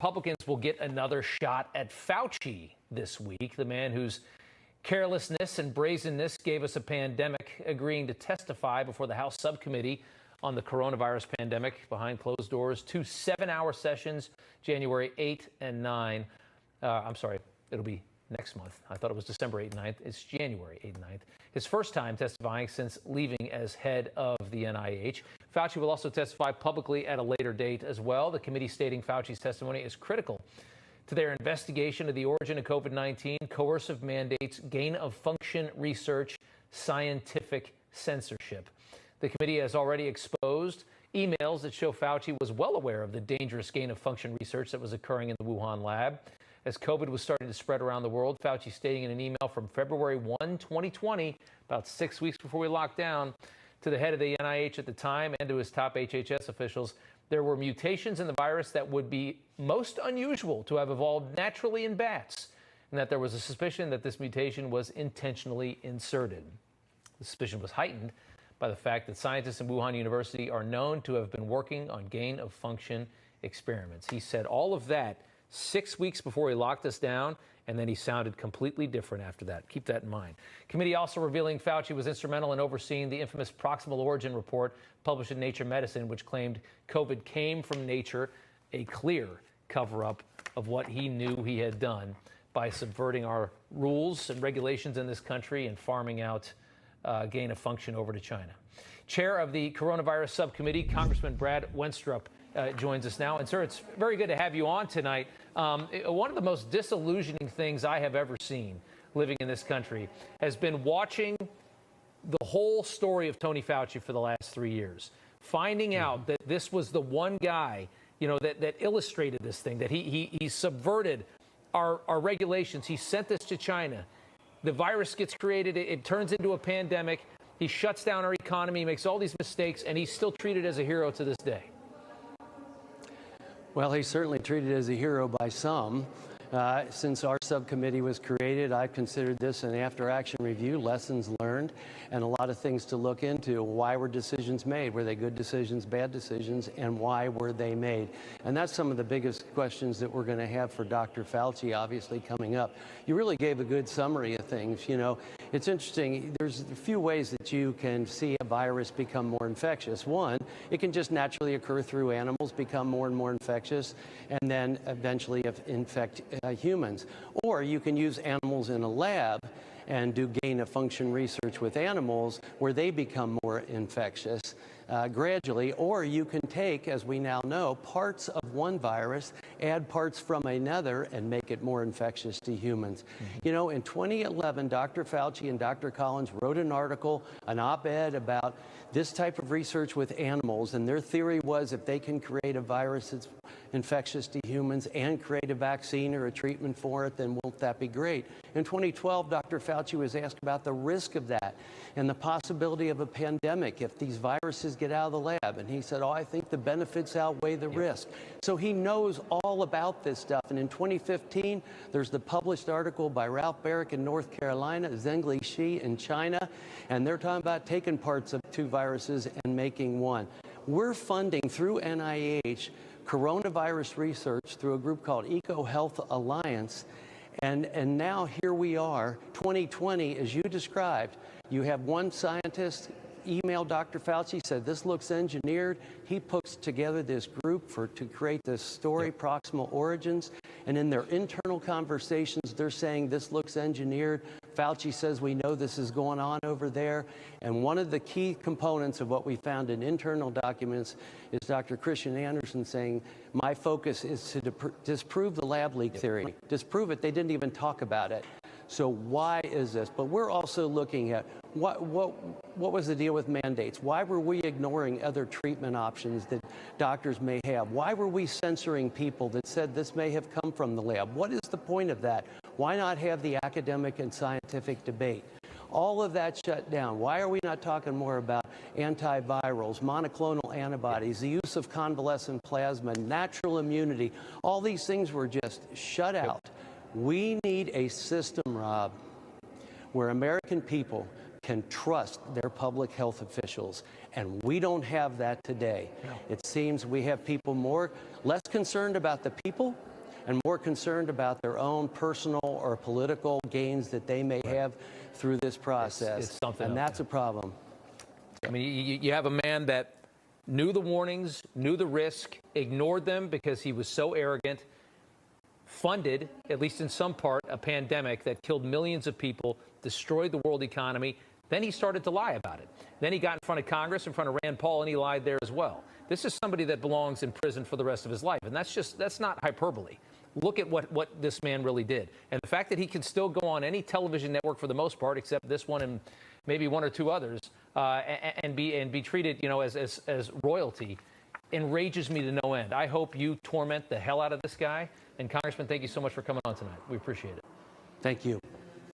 Republicans will get another shot at Fauci this week, the man whose carelessness and brazenness gave us a pandemic, agreeing to testify before the House subcommittee on the coronavirus pandemic behind closed doors. 2 7-hour sessions, January 8 and 9. I'm sorry, it'll be next month. I thought it was December 8th and 9th. It's January 8th and 9th. His first time testifying since leaving as head of the NIH. Fauci will also testify publicly at a later date as well. The committee stating Fauci's testimony is critical to their investigation of the origin of COVID-19, coercive mandates, gain-of-function research, scientific censorship. The committee has already exposed emails that show Fauci was well aware of the dangerous gain-of-function research that was occurring in the Wuhan lab. As COVID was starting to spread around the world, Fauci stating in an email from February 1, 2020, about 6 weeks before we locked down, to the head of the NIH at the time and to his top HHS officials, there were mutations in the virus that would be most unusual to have evolved naturally in bats, and that there was a suspicion that this mutation was intentionally inserted. The suspicion was heightened by the fact that scientists in Wuhan University are known to have been working on gain-of-function experiments. He said all of that 6 weeks before he locked us down, and then he sounded completely different after that. Keep that in mind. Committee also revealing Fauci was instrumental in overseeing the infamous proximal origin report published in Nature Medicine, which claimed COVID came from nature, a clear cover-up of what he knew he had done by subverting our rules and regulations in this country and farming out gain of function over to China. Chair of the Coronavirus Subcommittee, Congressman Brad Wenstrup, joins us now. And, sir, it's very good to have you on tonight. One of the most disillusioning things I have ever seen living in this country has been watching the whole story of Tony Fauci for the last 3 years, finding out that this was the one guy, that illustrated this thing, that he subverted our regulations. He sent this to China. The virus gets created. It turns into a pandemic. He shuts down our economy, makes all these mistakes, and he's still treated as a hero to this day. Well, he's certainly treated as a hero by some. Since our subcommittee was created, I've considered this an after-action review, lessons learned, and a lot of things to look into. Why were decisions made? Were they good decisions, bad decisions, and why were they made? And that's some of the biggest questions that we're going to have for Dr. Fauci, obviously, coming up. You really gave a good summary of things. It's interesting. There's a few ways that you can see a virus become more infectious. One, it can just naturally occur through animals, become more and more infectious, and then eventually infect humans. Or you can use animals in a lab and do gain-of-function research with animals where they become more infectious gradually. Or you can take, as we now know, parts of one virus, add parts from another, and make it more infectious to humans. In 2011, Dr. Fauci and Dr. Collins wrote an article, an op-ed about this type of research with animals, and their theory was if they can create a virus that's infectious to humans and create a vaccine or a treatment for it, then won't that be great? In 2012, Dr. Fauci was asked about the risk of that and the possibility of a pandemic if these viruses get out of the lab. And he said, I think the benefits outweigh the risk. So he knows all about this stuff. And in 2015, there's the published article by Ralph Barrick in North Carolina, Zhengli Shi in China, and they're talking about taking parts of two viruses and making one. We're funding through NIH coronavirus research through a group called EcoHealth Alliance. And now here we are, 2020, as you described. You have one scientist emailed Dr. Fauci, said this looks engineered. He puts together this group to create this story, proximal origins. And in their internal conversations, they're saying this looks engineered. Fauci says we know this is going on over there. And one of the key components of what we found in internal documents is Dr. Christian Andersen saying, my focus is to disprove the lab leak theory. Disprove it, they didn't even talk about it. So why is this? But we're also looking at what was the deal with mandates? Why were we ignoring other treatment options that doctors may have? Why were we censoring people that said this may have come from the lab? What is the point of that? Why not have the academic and scientific debate? All of that shut down. Why are we not talking more about antivirals, monoclonal antibodies, the use of convalescent plasma, natural immunity? All these things were just shut out. We need a system, Rob, where American people can trust their public health officials, and we don't have that today. No. It seems we have people less concerned about the people and more concerned about their own personal or political gains that they may have through this process. It's something and else. that's a problem. I mean, you have a man that knew the warnings, knew the risk, ignored them because he was so arrogant, funded, at least in some part, a pandemic that killed millions of people, destroyed the world economy. Then he started to lie about it. Then he got in front of Congress, in front of Rand Paul, and he lied there as well. This is somebody that belongs in prison for the rest of his life. And that's not hyperbole. Look at what this man really did. And the fact that he can still go on any television network for the most part, except this one and maybe one or two others, and be treated, as royalty, enrages me to no end. I hope you torment the hell out of this guy. And Congressman, thank you so much for coming on tonight. We appreciate it. Thank you.